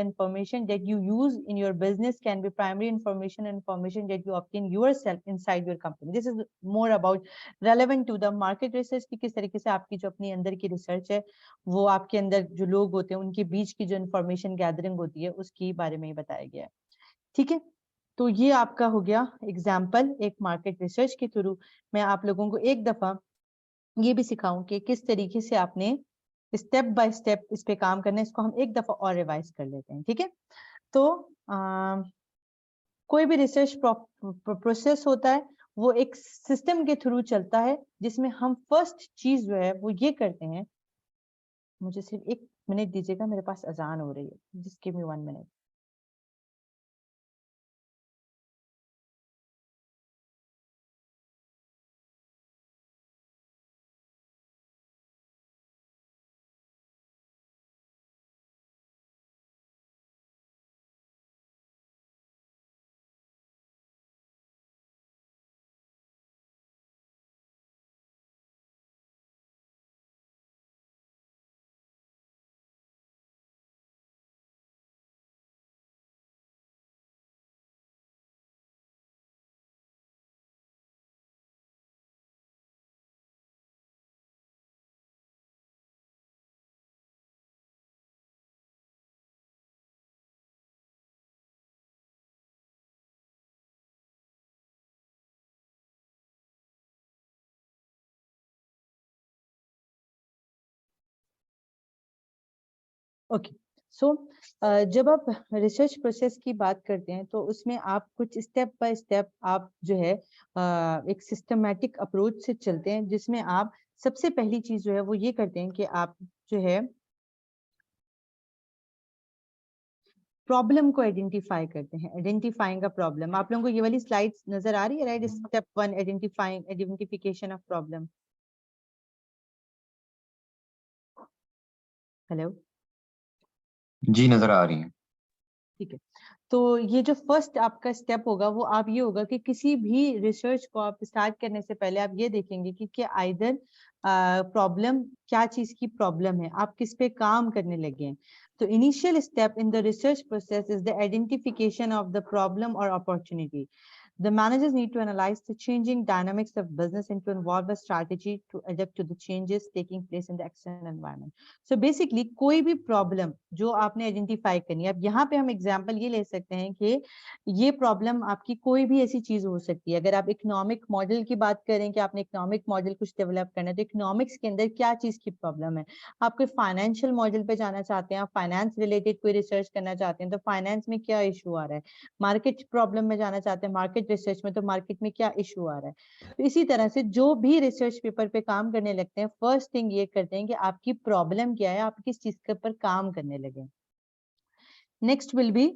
information that you use in your business can be primary information that you obtain yourself inside your company. This is more about relevant to the market research कि किस तरीके से आपकी जो अपनी अंदर की research है वो आपके अंदर जो लोग होते हैं उनके बीच की जो इंफॉर्मेशन गैदरिंग होती है उसकी बारे में ही बताया गया है. ठीक है, तो ये आपका हो गया एग्जाम्पल एक मार्केट रिसर्च के थ्रू. मैं आप लोगों को एक दफा ये भी सिखाऊं कि किस तरीके से आपने स्टेप बाय स्टेप इस पे काम करना है. इसको हम एक दफा और रिवाइज कर लेते हैं. ठीक है, तो कोई भी रिसर्च प्रोसेस होता है वो एक सिस्टम के थ्रू चलता है, जिसमें हम फर्स्ट चीज जो है वो ये करते हैं. मुझे सिर्फ 1 मिनट दीजिएगा, मेरे पास अजान हो रही है. Just give me 1 minute. Okay, so जब आप रिसर्च प्रोसेस की बात करते हैं तो उसमें आप कुछ स्टेप बाय स्टेप आप जो है एक सिस्टमैटिक अप्रोच से चलते हैं, जिसमें आप सबसे पहली चीज जो है वो ये करते हैं कि आप जो है प्रॉब्लम को आइडेंटिफाई करते हैं, आइडेंटिफाइंग अ प्रॉब्लम। आप लोगों को ये वाली स्लाइड्स नजर आ रही है, right? Step 1 identification of problem. Hello, जी नजर आ रही है। ठीक है। तो ये जो फर्स्ट आपका स्टेप होगा वो आप ये होगा कि किसी भी रिसर्च को आप स्टार्ट करने से पहले आप ये देखेंगे कि क्या आइदर प्रॉब्लम, क्या चीज की प्रॉब्लम है, आप किस पे काम करने लगे हैं। तो initial step in the research process is the identification of the problem और opportunity. The managers need to analyze the changing dynamics of business and to involve a strategy to adapt to the changes taking place in the external environment. So basically कोई भी problem जो आपने identify करनी है, अब यहाँ पे हम एग्जांपल ये ले सकते हैं कि ये प्रॉब्लम आपकी कोई भी ऐसी चीज हो सकती है। अगर आप इकोनॉमिक मॉडल की बात करें कि आपने इकोनॉमिक मॉडल कुछ डेवलप करना है, तो इकोनॉमिक्स के अंदर क्या चीज की प्रॉब्लम है। आप कोई फाइनेंशियल मॉडल पे जाना चाहते हैं, आप फाइनेंस रिलेटेड कोई रिसर्च करना चाहते हैं, तो फाइनेंस में क्या इशू आ रहा है। मार्केट प्रॉब्लम में जाना चाहते हैं, मार्केट रिसर्च में, तो मार्केट में क्या इशू आ रहा है। तो इसी तरह से जो भी रिसर्च पेपर पे काम करने लगते हैं, फर्स्ट थिंग ये करते हैं कि आपकी प्रॉब्लम क्या है, आप किस चीज के ऊपर काम करने लगे। Next will be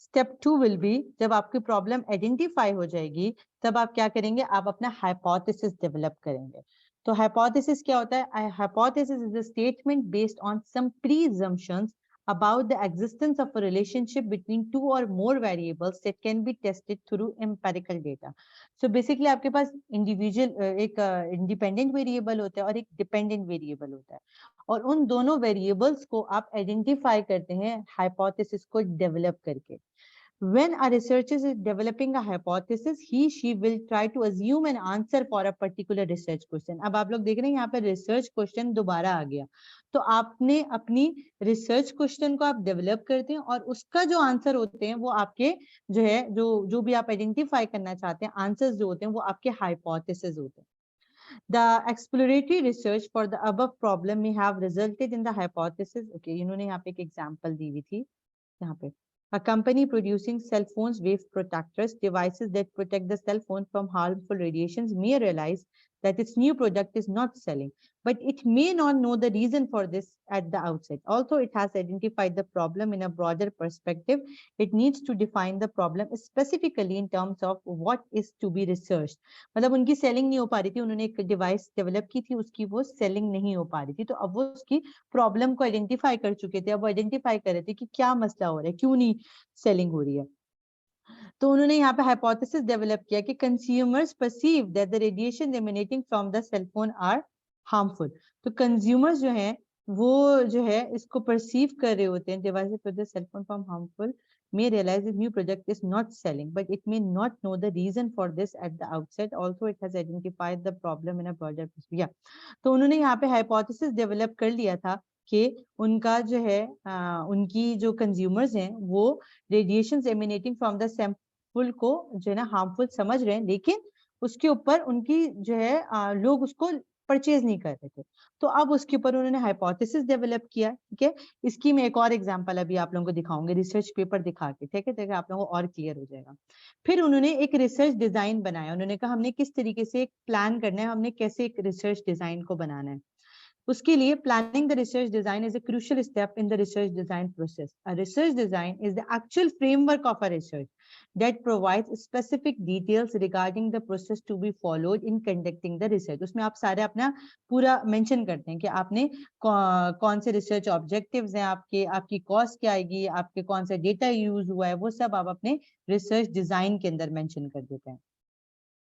step 2 will be, जब आपकी प्रॉब्लम आइडेंटिफाई हो जाएगी तब आप क्या करेंगे, आप अपना हाइपोथेसिस डेवलप करेंगे। तो हाइपोथेसिस क्या होता है? Hypothesis is a statement based on some preassumptions about the existence of a relationship between two or more variables that can be tested through empirical data. So basically आपके पास individual एक independent variable होता है और एक dependent variable होता है, और उन दोनों वेरिएबल्स को आप आइडेंटिफाई करते हैं हाइपोथेसिस को डेवलप करके। When a researcher is developing a hypothesis, she will try to assume an answer for a particular research question. अब आप लोग देख रहे हैं यहाँ पे रिसर्च क्वेश्चन दोबारा आ गया। तो आपने अपनी रिसर्च क्वेश्चन को आप डेवलप करते हैं और उसका जो आंसर होते हैं वो आपके जो है जो भी आप आइडेंटिफाई करना चाहते हैं आंसर्स जो होते हैं वो आपके हाइपोथेसिस होते हैं। The exploratory research for the above problem may have resulted in the hypothesis. Okay, इन्होंने यहाँ पे एक एग्जांपल दी हुई थी यहाँ पे। A company producing cell phones wave protectors, devices that protect the cell phone from harmful radiations, may realize that its new product is not selling, but it may not know the reason for this at the outset. Although it has identified the problem in a broader perspective, it needs to define the problem specifically in terms of what is to be researched. मतलब उनकी selling नहीं हो पा रही थी, उन्होंने एक device develop की थी, उसकी वो सेलिंग नहीं हो पा रही थी, तो अब वो उसकी प्रॉब्लम को आइडेंटिफाई कर चुके थे। अब वो आइडेंटिफाई कर रहे थे कि क्या मसला हो रहा है, क्यों नहीं सेलिंग हो रही है। तो उन्होंने यहाँ पे हाइपोथेसिस डेवलप किया कि consumers perceive that the radiation emanating from the cell phone are harmful. तो कंज्यूमर्स जो हैं वो जो है इसको परसीव कर रहे होते हैं, devices with the cell phone from harmful may realize the new product is not selling, but it may not know the reason for this at the outset. Also, it has identified the problem in a broader perspective. Yeah. तो उन्होंने यहाँ पे hypothesis develop कर लिया था कि उनका जो है उनकी जो कंज्यूमर्स हैं वो radiations emanating from the sample को जो है ना हार्मफुल समझ रहे हैं, लेकिन उसके ऊपर उनकी जो है लोग उसको परचेज नहीं कर रहे थे। तो अब उसके ऊपर उन्होंने हाइपोथेसिस डेवलप किया। ठीक है, इसकी मैं एक और एग्जांपल अभी आप लोगों को दिखाऊंगी रिसर्च पेपर दिखा के। ठीक है, ताकि आप लोगों को और क्लियर हो जाएगा। फिर उन्होंने एक रिसर्च डिजाइन बनाया। उन्होंने कहा हमने किस तरीके से एक प्लान करना है, हमने कैसे एक रिसर्च डिजाइन को बनाना है। उसके लिए planning the research design is a crucial step in the research design process. A research design is the actual framework of a research that provides specific details regarding the process to be followed in conducting the research. उसमें आप सारे अपना पूरा mention करते हैं कि आपने कौन से रिसर्च ऑब्जेक्टिव्स हैं, आपकी कॉस्ट क्या आएगी, आपके कौन सा डेटा यूज हुआ है, वो सब आप अपने रिसर्च डिजाइन के अंदर मेंशन कर देते हैं।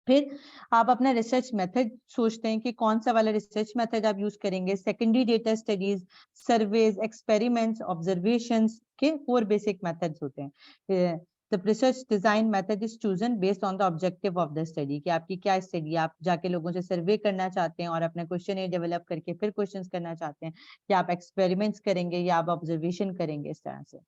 फिर आप अपना रिसर्च मेथड सोचते हैं कि कौन सा वाला रिसर्च मेथड आप यूज करेंगे। Secondary data studies, surveys, experiments, observations के 4 बेसिक मेथड्स होते हैं। The research design method is chosen based on the objective of the study, कि आपकी क्या स्टडी, आप जाके लोगों से सर्वे करना चाहते हैं और अपना क्वेश्चन डेवलप करके फिर क्वेश्चंस करना चाहते हैं, या आप एक्सपेरिमेंट्स करेंगे या आप ऑब्जर्वेशन करेंगे, इस तरह से।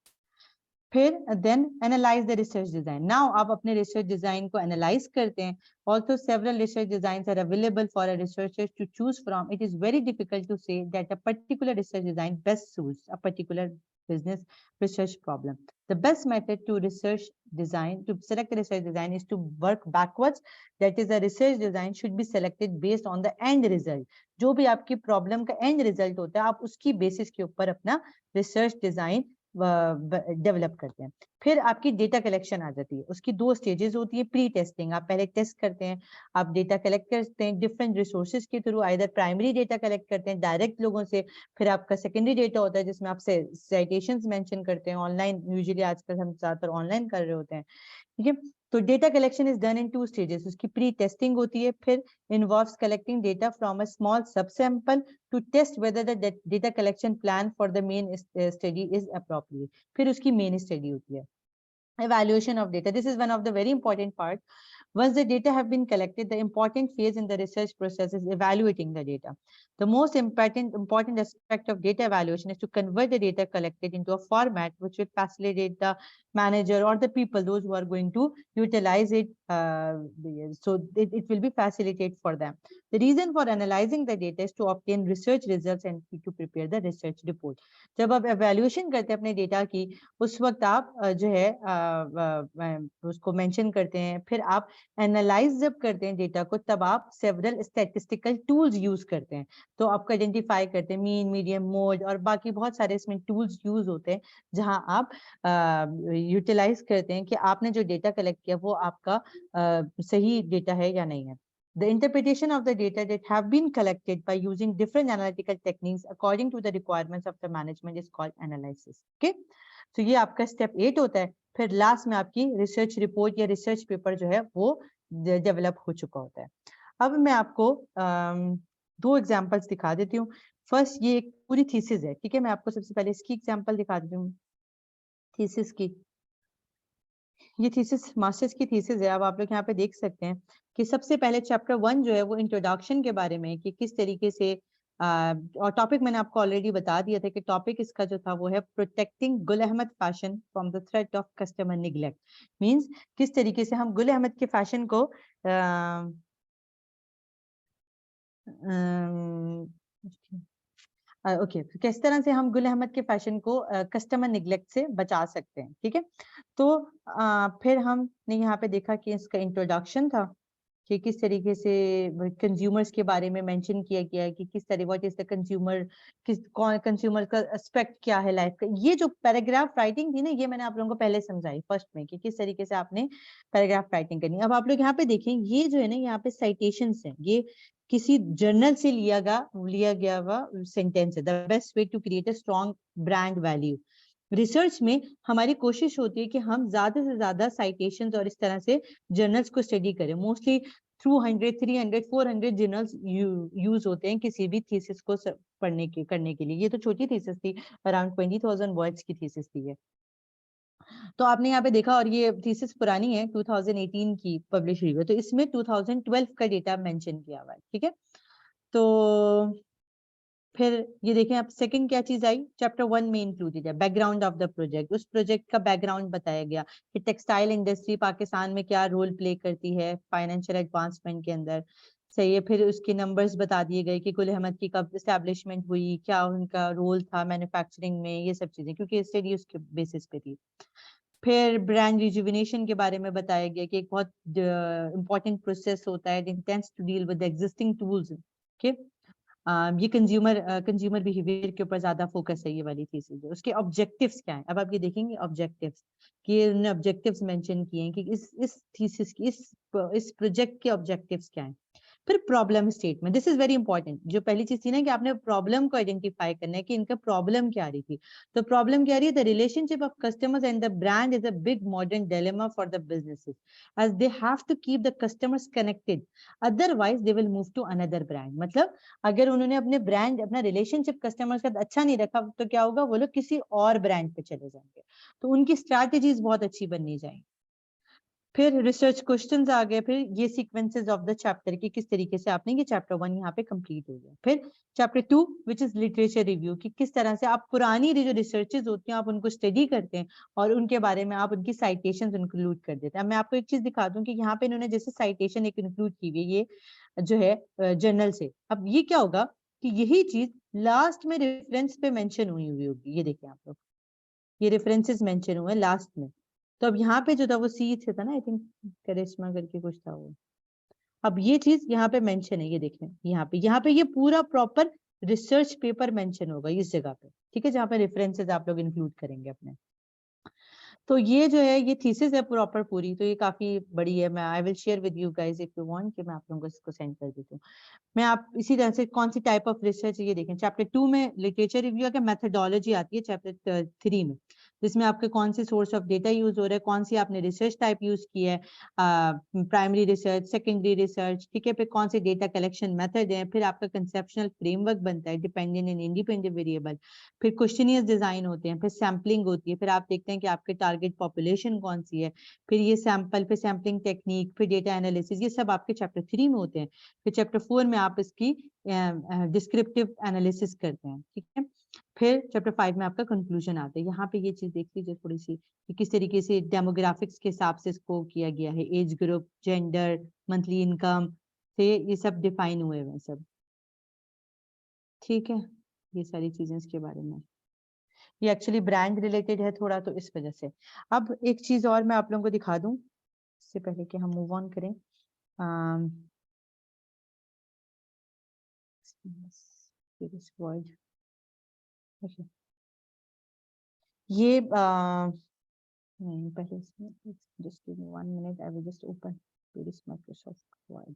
फिर then analyse the research design. Now आप अपने रिसर्च डिजाइन को एनालाइज करते हैं। Also several research designs are available for a researchers to choose from. It is very difficult to say that a particular research design best suits a particular business research problem. The best method to research design, to select a research design, is to work backwards. That is, a research design should be selected based on the end result. जो भी आपकी problem का and result होता है, आप उसकी basis के ऊपर अपना रिसर्च डिजाइन डेवलप करते हैं। फिर आपकी डेटा कलेक्शन आ जाती है, उसकी 2 स्टेजेस होती है। प्री टेस्टिंग, आप पहले टेस्ट करते हैं, आप डेटा कलेक्ट करते हैं डिफरेंट रिसोर्सेज के through, either primary data collect करते हैं डायरेक्ट लोगों से, फिर आपका सेकेंडरी डेटा होता है जिसमें आप साइटेशंस मेंशन करते हैं ऑनलाइन, यूजुअली आजकल हम ज्यादातर ऑनलाइन कर रहे होते हैं, ठीक है। तो data collection is done in 2 stages, उसकी प्री टेस्टिंग होती है, फिर involves collecting data from a small sub sample to test whether the data collection plan for the main study is appropriate, फिर उसकी मेन स्टडी होती है। Evaluation of data, this is one of the very important part. Once the data have been collected, the important phase in the research process is evaluating the data. The most important aspect of data evaluation is to convert the data collected into a format which will facilitate the manager or the people, those who are going to utilize it, so it will be facilitated for them. The reason for analyzing the data is to obtain research results and to prepare the research report. जब आप evaluation करते हैं अपने data की, उस वक्त आप जो है उसको मेंशन करते हैं, फिर आप एनालाइज जब करते हैं डेटा को, तब आप सेवरल स्टैटिस्टिकल टूल्स यूज करते हैं। तो आपको आइडेंटिफाई करते हैं मीन, मीडियम, मोड और बाकी बहुत सारे इसमें टूल्स यूज होते हैं, जहां आप यूटिलाइज करते हैं कि आपने जो डेटा कलेक्ट किया वो आपका सही डेटा है या नहीं है। The interpretation of the data that have been collected by using different analytical techniques according to the requirements of the management is called analysis. Okay, तो ये आपका स्टेप 8 होता है। फिर लास्ट में आपकी रिसर्च रिपोर्ट या रिसर्च पेपर जो है वो डेवलप हो चुका होता है। अब मैं आपको 2 एग्जांपल्स दिखा देती हूँ। फर्स्ट, ये एक पूरी थीसिस है, ठीक है। मैं आपको सबसे पहले इसकी एग्जांपल दिखा देती हूँ, थीसिस की। ये थीसिस मास्टर्स की थीसिस है। अब आप लोग यहाँ पे देख सकते हैं कि सबसे पहले चैप्टर 1 जो है वो इंट्रोडक्शन के बारे में, कि किस तरीके से और टॉपिक मैंने आपको ऑलरेडी बता दिया था कि टॉपिक इसका जो था वो है protecting Gul Ahmed fashion from the threat of customer neglect. Means किस तरीके से हम गुल अहमद के फैशन को ओके किस तरह से हम गुल अहमद के फैशन को कस्टमर निग्लेक्ट से बचा सकते हैं, ठीक है। तो फिर हमने यहाँ पे देखा कि इसका इंट्रोडक्शन था कि किस तरीके से कंज्यूमर्स के बारे में मेंशन किया गया है कि किस तरह व्हाट इज द कंज्यूमर, किस कौन कंज्यूमर का एस्पेक्ट क्या है लाइफ का। ये जो पैराग्राफ राइटिंग थी ना, ये मैंने आप लोगों को पहले समझाई फर्स्ट में कि किस तरीके से आपने पैराग्राफ राइटिंग करनी है। अब आप लोग यहाँ पे देखें, ये जो है ना यहाँ पे साइटेशंस है, ये किसी जर्नल से लिया गया हुआ सेंटेंस है। The best way to create a strong brand value. रिसर्च में हमारी कोशिश होती है कि हम ज्यादा से ज्यादा साइटेशंस और इस तरह से जर्नल्स को स्टडी करें। मोस्टली 200, 300, 400 जर्नल्स यूज होते हैं किसी भी थीसिस को करने के लिए। ये तो छोटी थीसिस थी, अराउंड 20,000 वर्ड्स की थीसिस थी ये। तो आपने यहाँ पे देखा, और ये थीसिस पुरानी है, 2018 की पब्लिश हुई है, तो इसमें 2012 का डेटा मेंशन किया हुआ है, ठीक है। तो फिर ये देखें आप, सेकंड क्या चीज आई, चैप्टर 1 में इंक्लूडेड है बैकग्राउंड ऑफ द प्रोजेक्ट। उस प्रोजेक्ट का बैकग्राउंड बताया गया कि टेक्सटाइल इंडस्ट्री पाकिस्तान में क्या रोल प्ले करती है फाइनेंशियल एडवांसमेंट के अंदर, सही है। फिर उसके नंबर्स बता दिए गए कि गुल अहमद की कब एस्टेब्लिशमेंट हुई, क्या उनका रोल था मैन्युफैक्चरिंग में, ये सब चीजें, क्योंकि स्टडी उसके बेसिस पे थी। फिर ब्रांड रिजुविनेशन के बारे में बताया गया कि एक बहुत इंपॉर्टेंट प्रोसेस होता है, intends to deal with existing tools, okay. ये कंज्यूमर बिहेवियर के ऊपर ज्यादा फोकस है ये वाली चीज। उसके ऑब्जेक्टिव्स क्या है, अब आप ये देखेंगे ऑब्जेक्टिव्स, कि उन्होंने ऑब्जेक्टिव्स मेंशन किए हैं कि इस थीसिस की इस प्रोजेक्ट के ऑब्जेक्टिव्स क्या हैं। फिर problem statement, this is very important. जो पहली चीज थी ना कि आपने प्रॉब्लम को आइडेंटिफाई करना है कि इनका प्रॉब्लम क्या आ रही थी। तो प्रॉब्लम क्या आ रही है, the relationship of customers and the brand is a big modern dilemma for the businesses as they have to keep the customers connected, otherwise they will move to another brand. मतलब अगर उन्होंने अपने brand, अपना relationship customers का अच्छा नहीं रखा, तो क्या होगा, वो लोग किसी और ब्रांड पे चले जाएंगे। तो उनकी स्ट्रैटेजीज बहुत अच्छी बननी चाहिए। फिर रिसर्च क्वेश्चंस आ गए। फिर ये सीक्वेंसेस ऑफ द चैप्टर की किस तरीके से आपने, ये चैप्टर 1 यहाँ पे कंप्लीट हो गया। फिर chapter 2 which is literature review, कि किस तरह से आप पुरानी जो रिसर्चेस होती हैं आप उनको स्टडी करते हैं और उनके बारे में आप उनकी साइटेशंस इंक्लूड कर देते हैं। अब मैं आपको एक चीज दिखा दूं कि यहाँ पे इन्होंने जैसे साइटेशन एक इंक्लूड की हुई है, ये जो है जर्नल से। अब ये क्या होगा कि यही चीज लास्ट में रेफरेंस पे मेंशन हुई होगी। ये देखिए आप लोग, ये रेफरेंसेस मेंशन हुए लास्ट में। तो अब यहाँ पे जो था वो सी से था ना, आई थिंक करिश्मा करके कुछ था वो। अब ये चीज यहाँ पे मेंशन है, ये देखें यहाँ पे ये पूरा प्रॉपर रिसर्च पेपर मेंशन होगा इस जगह पे। ठीक है, जहाँ पे रेफरेंसेस आप लोग इंक्लूड करेंगे अपने। तो ये जो है ये थीसिस है प्रॉपर पूरी, तो ये काफी बड़ी है। मैं आई will share with you guys if you want कि मैं आप लोगों को इसको सेंड कर देती हूँ। मैं आप इसी तरह से कौन सी टाइप ऑफ रिसर्च ये देखें, चैप्टर 2 में लिटरेचर रिव्यू का मेथोडोलॉजी आती है, चैप्टर 3 में जिसमें आपके कौन से सोर्स ऑफ डेटा यूज हो रहा है, कौन सी आपने रिसर्च टाइप यूज की है, प्राइमरी रिसर्च, सेकेंडरी रिसर्च, ठीक है, फिर कौन से डेटा कलेक्शन मेथड है, फिर आपका कंसेप्शनल फ्रेमवर्क बनता है, डिपेंडेंट एंड इंडिपेंडेंट वेरिएबल, फिर क्वेश्चनियर्स डिजाइन होते हैं, फिर सैम्पलिंग होती है, फिर आप देखते हैं कि आपके टारगेट पॉपुलेशन कौन सी है, फिर ये सैंपल, फिर सैम्पलिंग टेक्निक, फिर डेटा एनालिसिस, ये सब आपके चैप्टर 3 में होते हैं। फिर चैप्टर 4 में आप इसकी डिस्क्रिप्टिव एनालिसिस करते हैं, ठीक है। फिर चैप्टर 5 में आपका कंक्लूजन आता है। यहाँ पे ये चीज देख लीजिए थोड़ी सी कि किस तरीके से डेमोग्राफिक्स के हिसाब से इसको किया गया है, age group, gender, monthly income से ये सब डिफाइन हुए हुए सब, ठीक है। ये सारी चीजें इसके बारे में, ये एक्चुअली ब्रांड रिलेटेड है थोड़ा, तो इस वजह से। अब एक चीज और मैं आप लोगों को दिखा दूं इससे पहले कि हम मूव ऑन करें। ये नहीं, पहले इसमें just give me 1 minute, I will just open this Microsoft Word.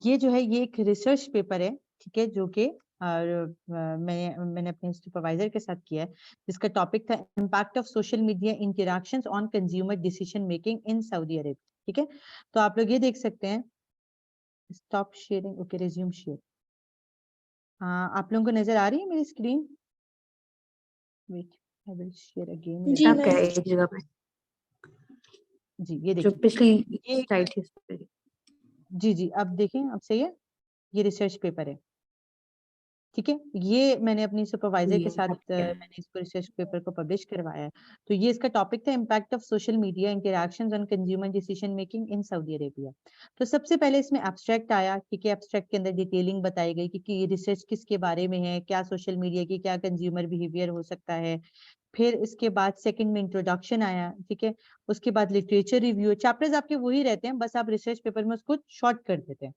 ये जो है ये एक रिसर्च पेपर है, ठीक है, जो कि मैंने अपने सुपरवाइजर के साथ किया है, जिसका टॉपिक था impact of social media interactions on consumer decision making in Saudi Arabia, ठीक है। तो आप लोग ये देख सकते हैं, stop sharing, okay, resume share. आप लोगों को नजर आ रही है मेरी screen? Wait, I will share again. जी आप मैम। कह रही है जी, ये जो देखिए, पिछली ये स्लाइड थी उस पे। जी जी, अब देखें, अब सही है। ये रिसर्च पेपर है, ठीक है। ये मैंने अपनी सुपरवाइजर के साथ मैंने इसको रिसर्च पेपर को पब्लिश करवाया है। तो ये इसका टॉपिक था impact of social media interactions on consumer decision making in Saudi Arabia. तो सबसे पहले इसमें एब्स्ट्रैक्ट आया, ठीक है। एब्स्ट्रैक्ट के अंदर डिटेलिंग बताई गई कि ये रिसर्च किसके बारे में है, क्या सोशल मीडिया की क्या कंज्यूमर बिहेवियर हो सकता है। फिर इसके बाद सेकंड में इंट्रोडक्शन आया, ठीक है। उसके बाद लिटरेचर रिव्यू, चैप्टर्स आपके वही रहते हैं, बस आप रिसर्च पेपर में उसको शॉर्ट कर देते हैं।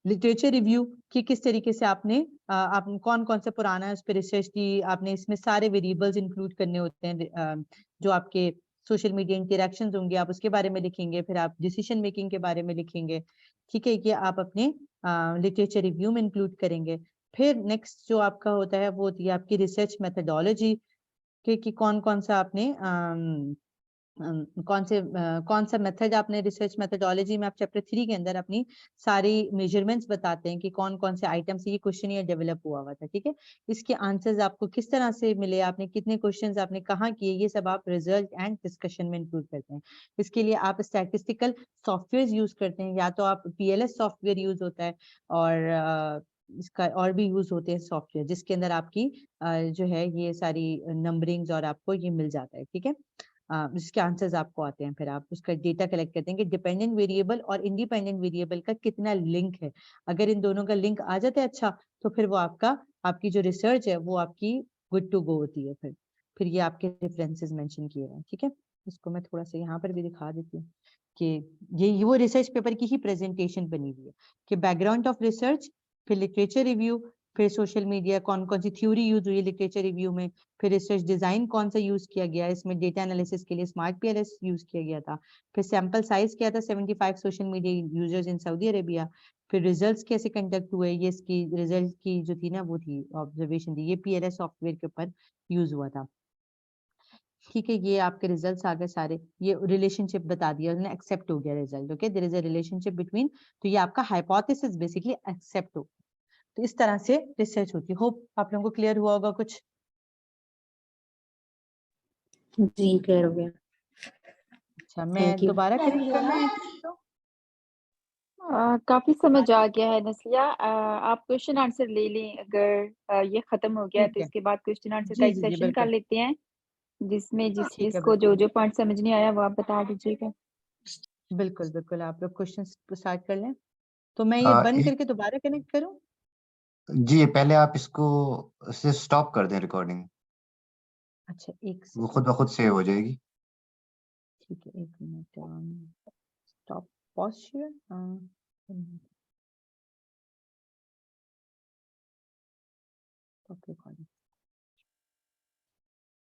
लिटरेचर रिव्यू कि किस तरीके से आपने आप कौन कौन सा पुराना है उस पर रिसर्च की आपने, इसमें सारे वेरिएबल्स इंक्लूड करने होते हैं, जो आपके सोशल मीडिया इंटरेक्शंस होंगे आप उसके बारे में लिखेंगे, फिर आप डिसीजन मेकिंग के बारे में लिखेंगे, ठीक है। ये आप अपने लिटरेचर रिव्यू में इंक्लूड करेंगे। फिर नेक्स्ट जो आपका होता है वो होती है आपकी रिसर्च मेथोडोलॉजी कि कौन कौन सा आपने कौन सा मेथड आपने रिसर्च मेथोडोलॉजी में आप चैप्टर 3 के अंदर अपनी सारी मेजरमेंट्स बताते हैं कि कौन कौन से आइटम से ये क्वेश्चन ये डेवलप हुआ था, ठीक है। इसके आंसर्स आपको किस तरह से मिले, आपने कितने क्वेश्चंस आपने कहाँ किए, ये सब आप रिजल्ट एंड डिस्कशन में इंक्लूड करते हैं। इसके लिए आप स्टैटिस्टिकल सॉफ्टवेयर यूज करते हैं, या तो आप PLS सॉफ्टवेयर यूज होता है, और इसका और भी यूज होते हैं सॉफ्टवेयर जिसके अंदर आपकी जो है ये सारी नंबरिंग्स और आपको ये मिल जाता है, ठीक है। जिसके आंसर्स आपको आते हैं, फिर आप उसका डेटा कलेक्ट करते हैं कि डिपेंडेंट वेरिएबल और इंडिपेंडेंट वेरिएबल का कितना लिंक है। अगर इन दोनों का लिंक आ जाता है अच्छा, तो फिर वो आपकी जो रिसर्च है वो आपकी गुड टू गो होती है। फिर ये आपके रेफरेंसेस मेंशन किए हैं, ठीक है। इसको मैं थोड़ा सा यहाँ पर भी दिखा देती हूँ कि ये वो रिसर्च पेपर की ही प्रेजेंटेशन बनी हुई है कि बैकग्राउंड ऑफ रिसर्च, फिर लिटरेचर रिव्यू, फिर सोशल मीडिया कौन कौन सी थ्योरी यूज हुई है लिटरेचर रिव्यू में, फिर रिसर्च डिजाइन कौन सा यूज किया गया, इसमें डेटा एनालिसिस के लिए स्मार्ट PLS यूज किया गया था, फिर सैंपल साइज क्या था 75 सोशल मीडिया यूजर्स इन सऊदी अरेबिया, फिर रिजल्ट्स कैसे कंडक्ट हुए, ये इसकी रिजल्ट की जो थी ना वो थी ऑब्जर्वेशन थी, ये PLS सॉफ्टवेयर के ऊपर यूज हुआ था, ठीक है। ये आपके रिजल्ट्स आ गए सारे, ये रिलेशनशिप बता दिया उन्होंने, एक्सेप्ट हो गया result, okay, there is a relationship between, तो ये आपका हाइपोथेसिस बेसिकली एक्सेप्ट हो। तो इस तरह से रिसर्च होती है। होप आप लोगों को क्लियर हुआ होगा कुछ। जी क्लियर हो गया। अच्छा, मैं Thank you. दोबारा करेंगे तो काफी समझ आ गया है नस्लिया। आप क्वेश्चन आंसर ले लें अगर ये खत्म हो गया है, ठीक तो है। इसके बाद क्वेश्चन आंसर का जी एक जी जी, सेशन कर बिल्कुल। लेते हैं, जिसमें जिस ठीक है, जिसको जो बिल्कुल जो पॉइंट समझ नहीं आया वो आप बता दीजिएगा। बिल्कुल बिल्कुल, आप लोग क्वेश्चन स्टार्ट कर लें। तो मैं ये बंद करके दोबारा कनेक्ट करूं? जी पहले आप इसको से स्टॉप कर दें रिकॉर्डिंग। अच्छा एक वो second, खुद ब खुद सेव हो जाएगी। ठीक है, 1 minute, stop pause here, stop recording.